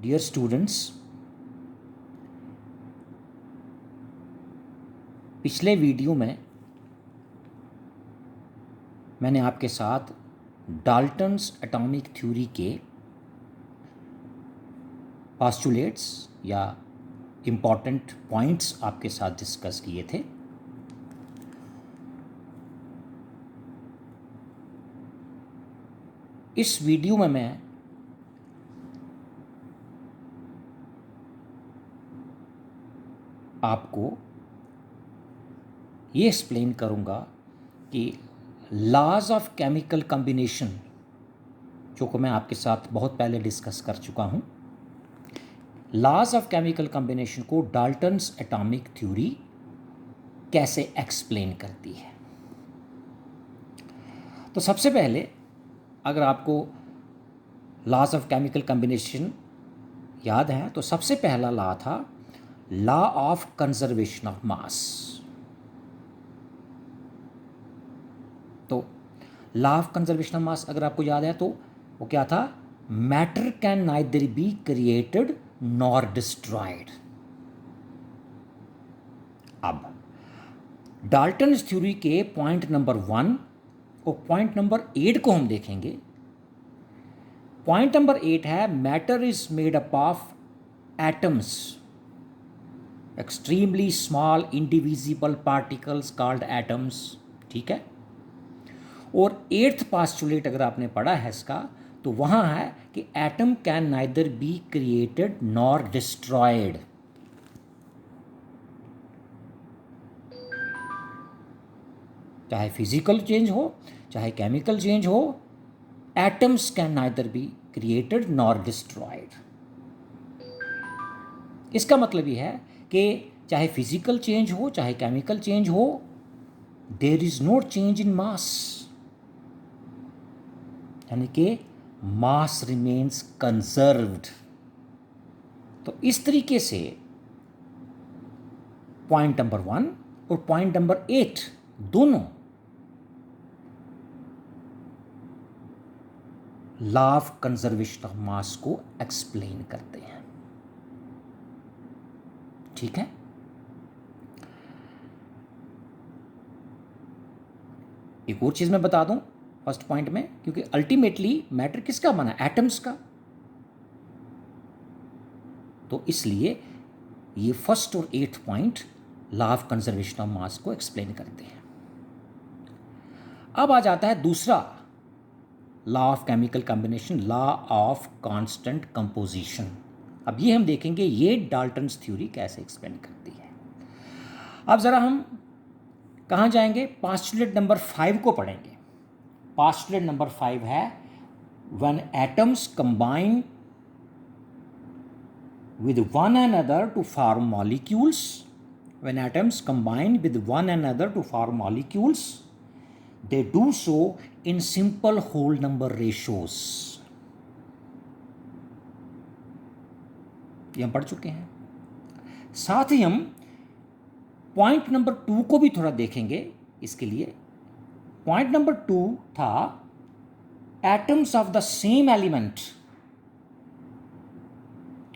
Dear students, पिछले video में मैंने आपके साथ डाल्टन्स एटॉमिक थ्योरी के पोस्टुलेट्स या इम्पॉर्टेंट पॉइंट्स आपके साथ डिस्कस किए थे। इस वीडियो में मैं आपको ये एक्सप्लेन करूँगा कि लॉज ऑफ केमिकल कॉम्बिनेशन, जो को मैं आपके साथ बहुत पहले डिस्कस कर चुका हूँ, लॉज ऑफ केमिकल कॉम्बिनेशन को डाल्टन्स एटॉमिक थ्योरी कैसे एक्सप्लेन करती है। तो सबसे पहले अगर आपको लॉज ऑफ केमिकल कॉम्बिनेशन याद है तो सबसे पहला लॉ था law of conservation of mass. तो law of conservation of mass अगर आपको याद है तो वो क्या था? Matter can neither be created nor destroyed. अब डाल्टन्स थ्योरी के पॉइंट नंबर 1 और पॉइंट नंबर 8 को हम देखेंगे। पॉइंट नंबर 8 है matter is made up of atoms, extremely small indivisible particles called atoms. ठीक है। और 8th पोस्टुलेट अगर आपने पढ़ा है इसका तो वहां है कि atom can neither be created nor destroyed. चाहे फिजिकल चेंज हो चाहे केमिकल चेंज हो, atoms can neither be created nor destroyed. इसका मतलब यह है कि चाहे फिजिकल चेंज हो चाहे केमिकल चेंज हो, there is no change in mass, यानी कि मास रिमेन्स कंजर्व्ड। तो इस तरीके से पॉइंट नंबर 1 और पॉइंट नंबर 8 दोनों लॉ ऑफ कंजर्वेशन ऑफ मास को एक्सप्लेन करते हैं। ठीक है। एक और चीज मैं बता दूं फर्स्ट पॉइंट में, क्योंकि अल्टीमेटली मैटर किसका बना? एटम्स का। तो इसलिए ये फर्स्ट और 8th point law of conservation of मास को एक्सप्लेन करते हैं। अब आ जाता है दूसरा law of chemical combination, law of constant composition. अब ये हम देखेंगे ये डाल्टन्स थ्योरी कैसे एक्सप्लेन करती है। अब जरा हम कहाँ जाएंगे? पोस्टुलेट नंबर 5 को पढ़ेंगे। पोस्टुलेट नंबर 5 है when atoms combine with one another to form molecules, when atoms combine with one another to form molecules, they do so in simple whole number ratios. ये हम पढ़ चुके हैं। साथ ही हम पॉइंट नंबर 2 को भी थोड़ा देखेंगे। इसके लिए पॉइंट नंबर 2 था atoms of the same element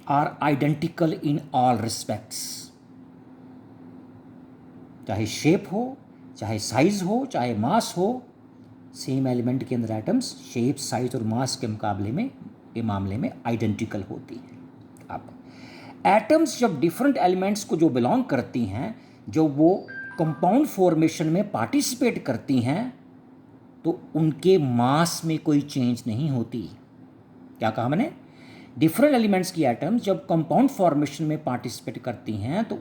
are identical in all respects. चाहे शेप हो चाहे साइज हो चाहे मास हो, सेम एलिमेंट के अंदर एटम्स शेप साइज और मास के मुकाबले में के मामले में आइडेंटिकल होती हैं। अब एटम्स जब डिफरेंट एलिमेंट्स को जो बिलोंग करती हैं, जब वो कंपाउंड फॉर्मेशन में पार्टिसिपेट करती हैं, तो उनके मास में कोई चेंज नहीं होती। क्या कहा मैंने? डिफरेंट एलिमेंट्स की एटम्स जब कंपाउंड फॉर्मेशन में पार्टिसिपेट करती हैं तो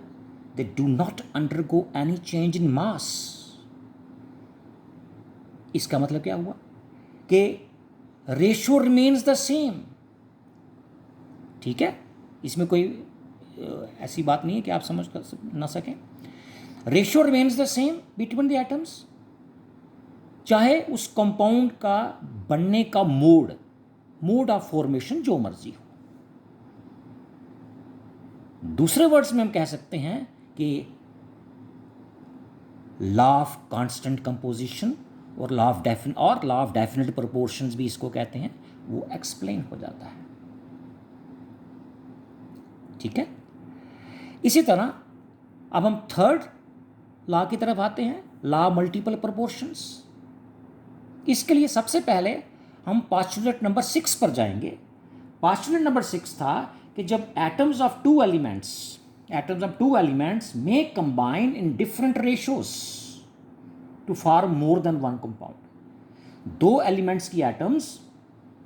they do not undergo any change in mass. इसका मतलब क्या हुआ कि रेशियो रिमेन्स द सेम। ठीक है, इसमें कोई ऐसी बात नहीं है कि आप समझ ना सकें। Ratio remains the same between the atoms, चाहे उस कंपाउंड का बनने का मोड ऑफ फॉर्मेशन जो मर्जी हो। दूसरे वर्ड्स में हम कह सकते हैं कि लॉ ऑफ कांस्टेंट कंपोजिशन और लॉ ऑफ डेफिनेट प्रोपोर्शंस भी इसको कहते हैं, वो एक्सप्लेन हो जाता है। ठीक है। इसी तरह अब हम थर्ड लॉ की तरफ आते हैं, लॉ मल्टीपल प्रोपोर्शंस। इसके लिए सबसे पहले हम पोस्टुलेट नंबर 6 पर जाएंगे। पोस्टुलेट नंबर 6 था कि जब atoms of two elements may combine in different ratios to form more than one compound. दो एलिमेंट्स की एटम्स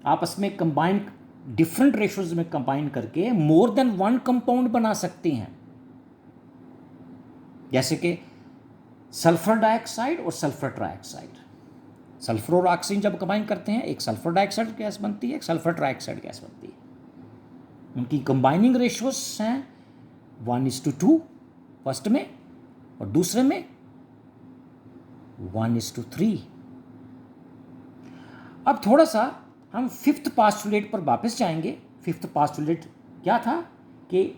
आपस में कंबाइन, डिफरेंट रेशियोज में कंबाइन करके मोर देन वन कंपाउंड बना सकते हैं। जैसे कि सल्फर डाइऑक्साइड और सल्फर ट्राइऑक्साइड। सल्फर और ऑक्सीजन जब कंबाइन करते हैं एक सल्फर डाइऑक्साइड गैस बनती है, एक सल्फर ट्राइऑक्साइड गैस बनती है। उनकी कंबाइनिंग रेशियोज हैं 1:2 फर्स्ट में, और दूसरे में 1:3। अब थोड़ा सा हम फिफ्थ पोस्टुलेट पर वापस जाएंगे। फिफ्थ पोस्टुलेट क्या था कि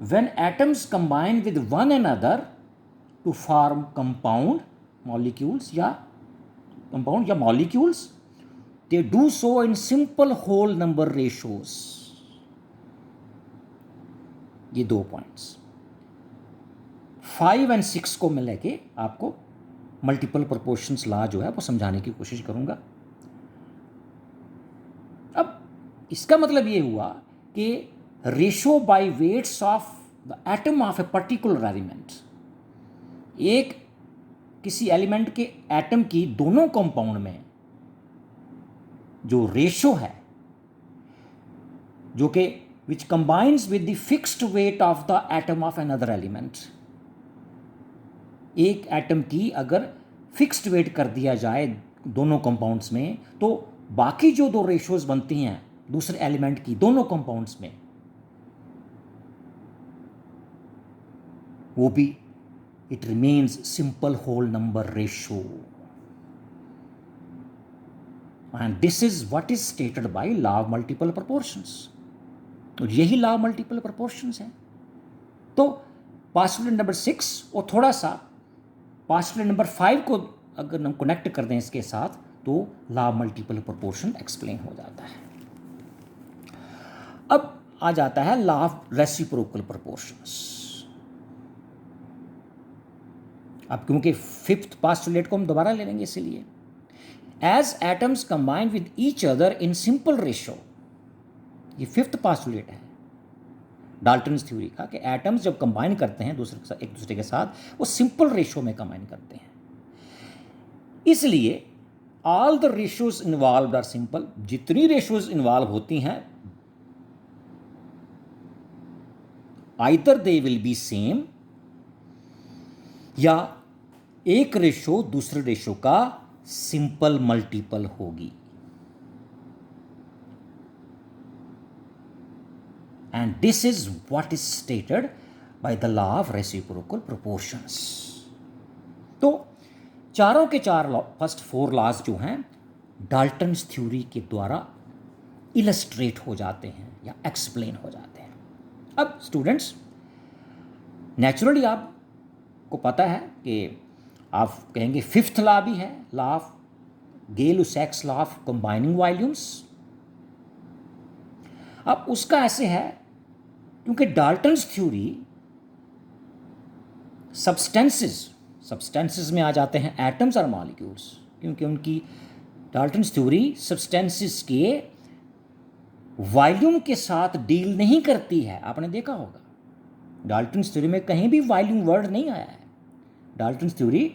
when atoms combine with one another to form compound molecules they do so in simple whole number ratios. ये 2 पॉइंट्स 5 और 6 को मैं लेके आपको मल्टीपल प्रोपोर्शंस लॉ जो है वो समझाने की कोशिश करूंगा। अब इसका मतलब ये हुआ कि ratio by weights of the atom of a particular element, एक किसी एलिमेंट के एटम की दोनों कंपाउंड में जो रेशो है, जो कि which combines with the fixed weight of the atom of another element। एक एटम की अगर फिक्स्ड वेट कर दिया जाए दोनों कंपाउंड्स में, तो बाकी जो दो रेशियोज बनती हैं दूसरे एलिमेंट की दोनों कंपाउंड्स में, वो भी it remains simple whole number ratio. And this is what is stated by law of multiple proportions. और यही लॉ मल्टीपल प्रोपोर्शंस है। तो पोस्टुलेट नंबर 6 और थोड़ा सा पोस्टुलेट नंबर 5 को अगर हम कनेक्ट कर दें इसके साथ, तो लॉ मल्टीपल प्रोपोर्शन एक्सप्लेन हो जाता है। अब आ जाता है लॉ ऑफ रेसिप्रोकल प्रोपोर्शंस। अब क्योंकि फिफ्थ पोस्टुलेट को हम दोबारा ले लेंगे, इसीलिए as atoms combine with each other in simple ratio, ये फिफ्थ पोस्टुलेट है डाल्टन्स थ्योरी का, कि एटम्स जब कंबाइन करते हैं एक दूसरे के साथ वो सिंपल रेशियो में कंबाइन करते हैं। इसलिए all the ratios involve are simple. जितनी रेशियोज इन्वॉल्व होती हैं either they will be same, या एक रेशियो दूसरे रेशियो का सिंपल मल्टीपल होगी। And this is what is stated by the law of reciprocal proportions। तो चारों के चार लॉ, फर्स्ट 4 लॉज जो हैं डाल्टन्स थ्योरी के द्वारा इलस्ट्रेट हो जाते हैं या एक्सप्लेन हो जाते हैं। अब स्टूडेंट्स, नेचुरली आपको पता है कि आप कहेंगे फिफ्थ लॉ भी है, law of Gay-Lussac's law of combining volumes. अब उसका ऐसे है, क्योंकि डाल्टन्स थ्योरी सब्सटेंसेस में आ जाते हैं एटम्स और मॉलिक्यूल्स, क्योंकि उनकी डाल्टन्स थ्योरी सब्सटेंसेस के वॉल्यूम के साथ डील नहीं करती है। आपने देखा होगा डाल्टन्स थ्योरी में कहीं भी वॉल्यूम वर्ड नहीं आया है। Dalton's theory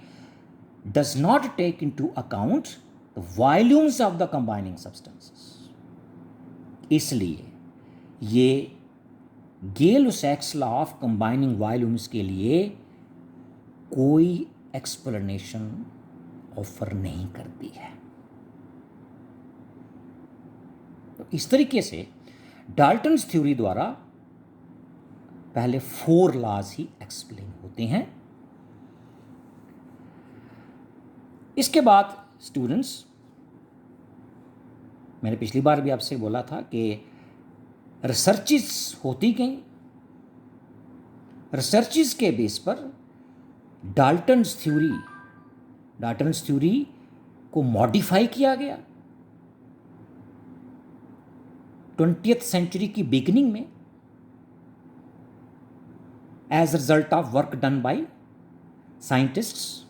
does not take into account the volumes of the combining substances. इसलिए ये Gay-Lussac's law of combining volumes के लिए कोई एक्सप्लेनेशन ऑफर नहीं करती है। तो इस तरीके से डाल्टन्स थ्योरी द्वारा पहले 4 लॉज ही एक्सप्लेन होते हैं। इसके बाद स्टूडेंट्स, मैंने पिछली बार भी आपसे बोला था कि रिसर्चेस होती गई, रिसर्चेस के बेस पर डाल्टन्स थ्योरी को मॉडिफाई किया गया। 20th सेंचुरी की बिगिनिंग में as result of work done by scientists.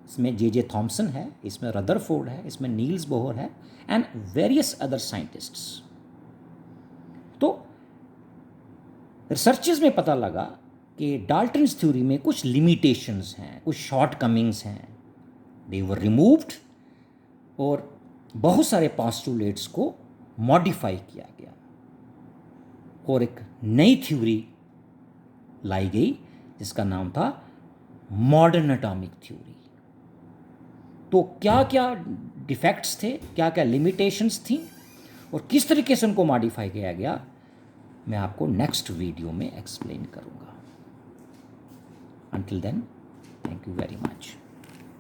इसमें जे थॉमसन है, इसमें रदरफोर्ड है, इसमें नील्स बोहर है एंड वेरियस अदर साइंटिस्ट्स। तो रिसर्चेस में पता लगा कि डाल्टन्स थ्योरी में कुछ लिमिटेशंस हैं, कुछ शॉर्टकमिंग्स हैं। दे वर रिमूव्ड और बहुत सारे पोस्टुलेट्स को मॉडिफाई किया गया और एक नई थ्योरी लाई गई जिसका नाम था मॉडर्न एटॉमिक थ्योरी। तो क्या क्या डिफेक्ट्स थे, क्या क्या लिमिटेशंस थी और किस तरीके से उनको मॉडिफाई किया गया, मैं आपको नेक्स्ट वीडियो में एक्सप्लेन करूंगा। Until then, thank you very much.